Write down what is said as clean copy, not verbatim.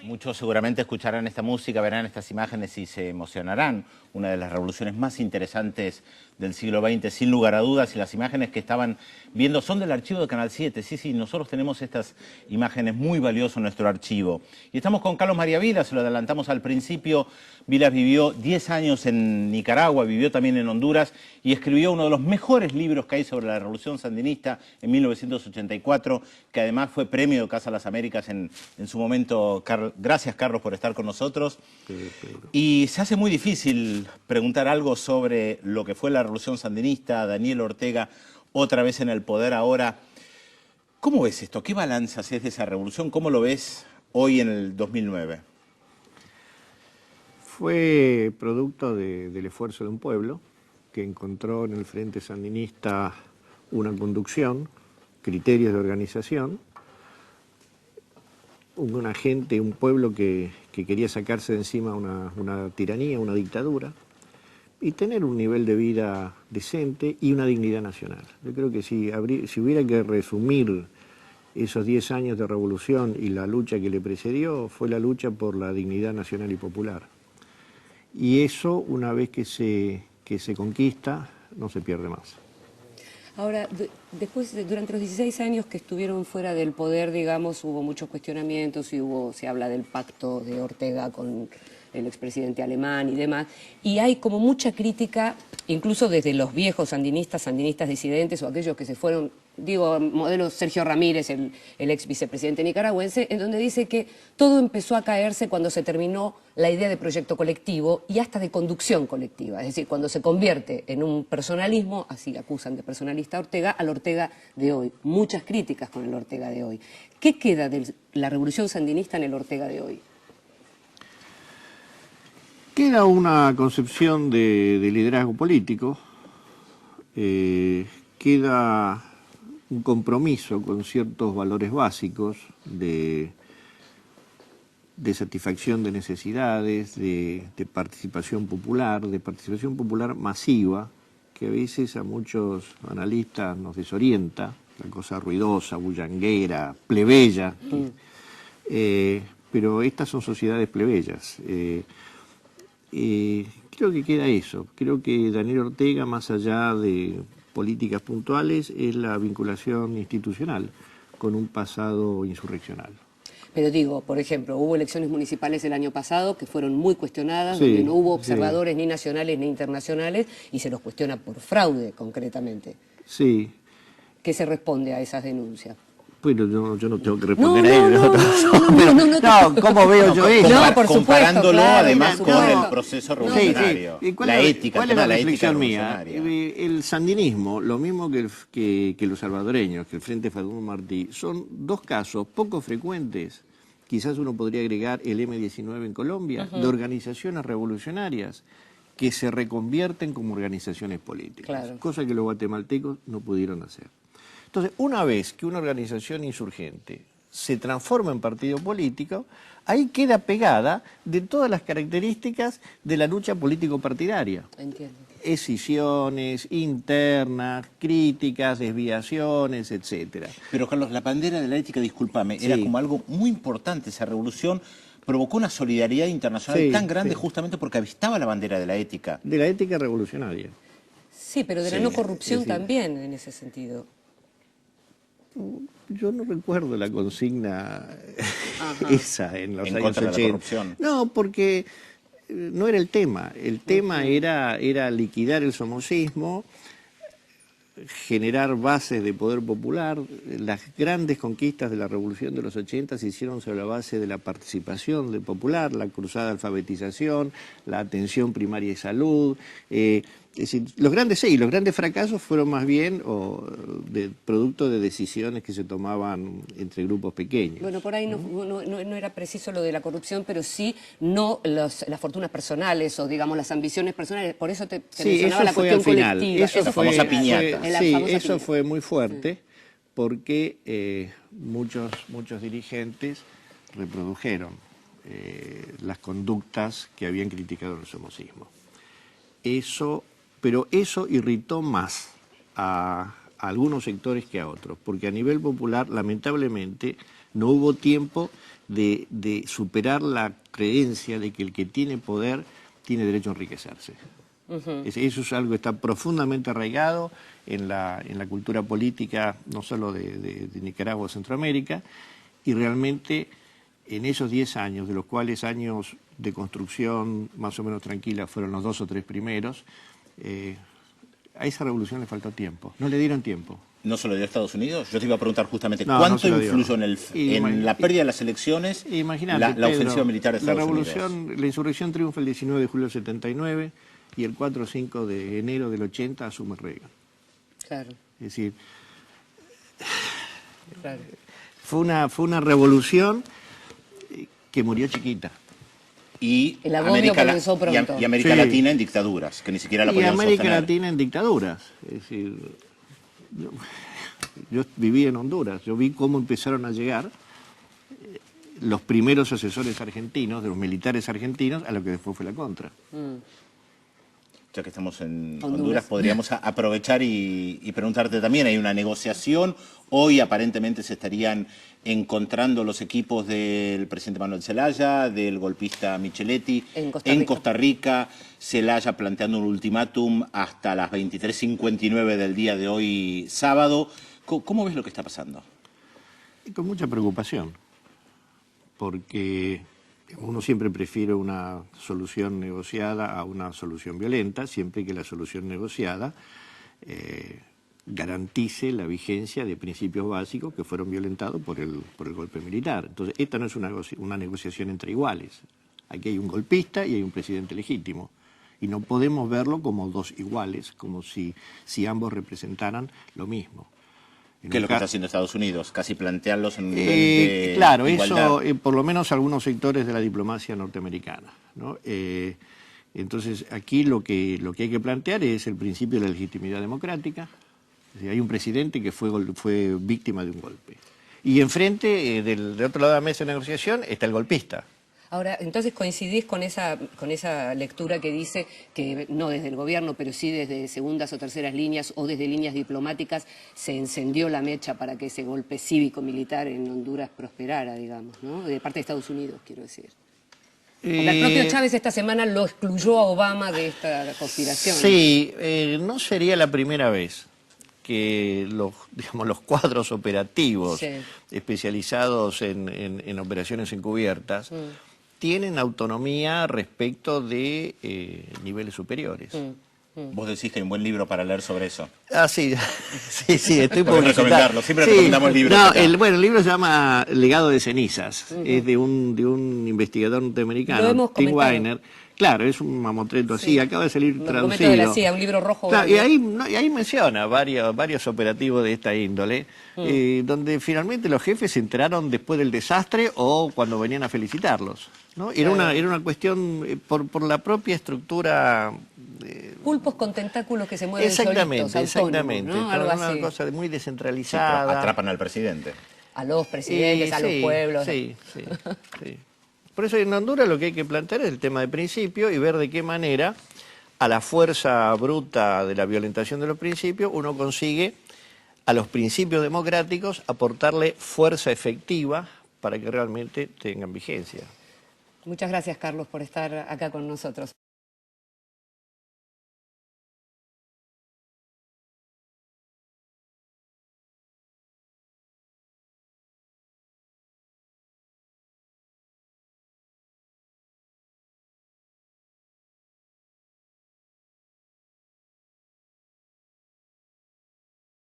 Muchos seguramente escucharán esta música, verán estas imágenes y se emocionarán. Una de las revoluciones más interesantes del siglo XX, sin lugar a dudas, y las imágenes que estaban viendo son del archivo de Canal 7. Sí, nosotros tenemos estas imágenes muy valiosas en nuestro archivo. Y estamos con Carlos María Vilas, se lo adelantamos al principio. Vilas vivió 10 años en Nicaragua, vivió también en Honduras y escribió uno de los mejores libros que hay sobre la Revolución Sandinista en 1984, que además fue premio de Casa de las Américas en su momento. Gracias, Carlos, por estar con nosotros. Y se hace muy difícil preguntar algo sobre lo que fue la Revolución Sandinista, Daniel Ortega otra vez en el poder ahora. ¿Cómo ves esto? ¿Qué balance haces de esa revolución? ¿Cómo lo ves hoy en el 2009? Fue producto del esfuerzo de un pueblo que encontró en el Frente Sandinista una conducción, criterios de organización, una gente, un pueblo que quería sacarse de encima una tiranía, una dictadura, y tener un nivel de vida decente y una dignidad nacional. Yo creo que si hubiera que resumir esos 10 años de revolución y la lucha que le precedió, fue la lucha por la dignidad nacional y popular. Y eso, una vez que se conquista, no se pierde más. Ahora, durante los 16 años que estuvieron fuera del poder, digamos, hubo muchos cuestionamientos y se habla del pacto de Ortega con el expresidente alemán y demás, y hay como mucha crítica, incluso desde los viejos sandinistas disidentes o aquellos que se fueron, digo, modelo Sergio Ramírez, el ex vicepresidente nicaragüense, en donde dice que todo empezó a caerse cuando se terminó la idea de proyecto colectivo y hasta de conducción colectiva, es decir, cuando se convierte en un personalismo, así acusan de personalista a Ortega, al Ortega de hoy. Muchas críticas con el Ortega de hoy. ¿Qué queda de la revolución sandinista en el Ortega de hoy? Queda una concepción de liderazgo político, queda un compromiso con ciertos valores básicos de satisfacción de necesidades, de participación popular masiva, que a veces a muchos analistas nos desorienta, la cosa ruidosa, bullanguera, plebeya, pero estas son sociedades plebeyas. Creo que queda eso. Creo que Daniel Ortega, más allá de políticas puntuales, es la vinculación institucional con un pasado insurreccional. Pero digo, por ejemplo, hubo elecciones municipales el año pasado que fueron muy cuestionadas, donde no hubo observadores ni nacionales ni internacionales, y se los cuestiona por fraude, concretamente. Sí. ¿Qué se responde a esas denuncias? Bueno, yo no tengo que responder a ello. No, ¿cómo veo yo eso? No, por comparándolo además con el proceso revolucionario. Sí. ¿Cuál es la reflexión mía? El sandinismo, lo mismo que los salvadoreños, que el Frente Facundo Martí, son dos casos poco frecuentes, quizás uno podría agregar el M-19 en Colombia, de organizaciones revolucionarias que se reconvierten como organizaciones políticas, cosa que los guatemaltecos no pudieron hacer. Entonces, una vez que una organización insurgente se transforma en partido político, ahí queda pegada de todas las características de la lucha político-partidaria. Entiendo. Escisiones internas, críticas, desviaciones, etcétera. Pero Carlos, la bandera de la ética, discúlpame, era como algo muy importante. Esa revolución provocó una solidaridad internacional tan grande justamente porque avistaba la bandera de la ética. De la ética revolucionaria. Sí, pero de la no corrupción también, en ese sentido. Yo no recuerdo la consigna esa en los años 80. La corrupción. No, porque no era el tema. El tema era liquidar el somocismo, generar bases de poder popular. Las grandes conquistas de la revolución de los 80 se hicieron sobre la base de la participación del popular, la cruzada de alfabetización, la atención primaria y salud. Es decir, los grandes fracasos fueron más bien producto de decisiones que se tomaban entre grupos pequeños. Bueno, por ahí no era preciso lo de la corrupción, pero sí no las fortunas personales o, digamos, las ambiciones personales. Por eso te mencionaba la cuestión colectiva. Esa famosa piñata. Eso fue muy fuerte porque muchos dirigentes reprodujeron las conductas que habían criticado el somocismo. Pero eso irritó más a algunos sectores que a otros, porque a nivel popular, lamentablemente, No hubo tiempo de superar la creencia de que el que tiene poder tiene derecho a enriquecerse. Eso es algo que está profundamente arraigado en la cultura política, no solo de Nicaragua o Centroamérica, y realmente en esos 10 años, de los cuales años de construcción más o menos tranquila fueron los 2 o 3 primeros, a esa revolución le faltó tiempo, no le dieron tiempo. ¿No se lo dio a Estados Unidos? Yo te iba a preguntar justamente, ¿cuánto influyó en la pérdida de las elecciones la ofensiva militar de Estados Unidos? La insurrección triunfa el 19 de julio del 79 y el 4 o 5 de enero del 80 asume Reagan. Claro. Es decir, claro. Fue una revolución que murió chiquita. Y el agobio comenzó pronto. Y América Latina en dictaduras, que ni siquiera la podían sostener. Y América Latina en dictaduras. Es decir, yo viví en Honduras, yo vi cómo empezaron a llegar los primeros asesores argentinos, de los militares argentinos, a lo que después fue la contra. Ya que estamos en Honduras, podríamos aprovechar y preguntarte también, hay una negociación, hoy aparentemente se estarían encontrando los equipos del presidente Manuel Zelaya, del golpista Micheletti, en Costa Rica, Zelaya planteando un ultimátum hasta las 23:59 del día de hoy, sábado. ¿Cómo ves lo que está pasando? Con mucha preocupación, porque uno siempre prefiere una solución negociada a una solución violenta, siempre que la solución negociada garantice la vigencia de principios básicos que fueron violentados por el golpe militar. Entonces, esta no es una negociación entre iguales. Aquí hay un golpista y hay un presidente legítimo. Y no podemos verlo como dos iguales, como si ambos representaran lo mismo. ¿Qué es lo que está haciendo Estados Unidos? Casi plantearlos en un nivel de claro, igualdad. Eso, por lo menos algunos sectores de la diplomacia norteamericana, ¿no? Entonces, aquí lo que hay que plantear es el principio de la legitimidad democrática. Es decir, hay un presidente que fue víctima de un golpe. Y enfrente, del otro lado de la mesa de negociación, está el golpista. Ahora, entonces coincidís con esa lectura que dice que no desde el gobierno, pero sí desde segundas o terceras líneas o desde líneas diplomáticas se encendió la mecha para que ese golpe cívico-militar en Honduras prosperara, digamos, ¿no? De parte de Estados Unidos, quiero decir. Porque el propio Chávez esta semana lo excluyó a Obama de esta conspiración. Sí, no sería la primera vez que los cuadros operativos especializados en operaciones encubiertas tienen autonomía respecto de niveles superiores. Vos decís que hay un buen libro para leer sobre eso. Ah, sí, sí, estoy por recomendarlo. Siempre recomendamos libros. No, el libro se llama Legado de cenizas. Es de un investigador norteamericano, Tim Weiner. Claro, es un mamotreto así, acaba de salir traducido. De la CIA, un libro rojo. Claro, y ahí menciona varios operativos de esta índole, donde finalmente los jefes se enteraron después del desastre o cuando venían a felicitarlos, ¿no? Era una cuestión por la propia estructura. Pulpos con tentáculos que se mueven exactamente, solitos, autónomos, ¿no? Algo una así. cosa muy descentralizada. Sí, atrapan al presidente. A los presidentes, a los pueblos. Sí. Por eso en Honduras lo que hay que plantear es el tema de principio y ver de qué manera a la fuerza bruta de la violentación de los principios uno consigue a los principios democráticos aportarle fuerza efectiva para que realmente tengan vigencia. Muchas gracias, Carlos, por estar acá con nosotros.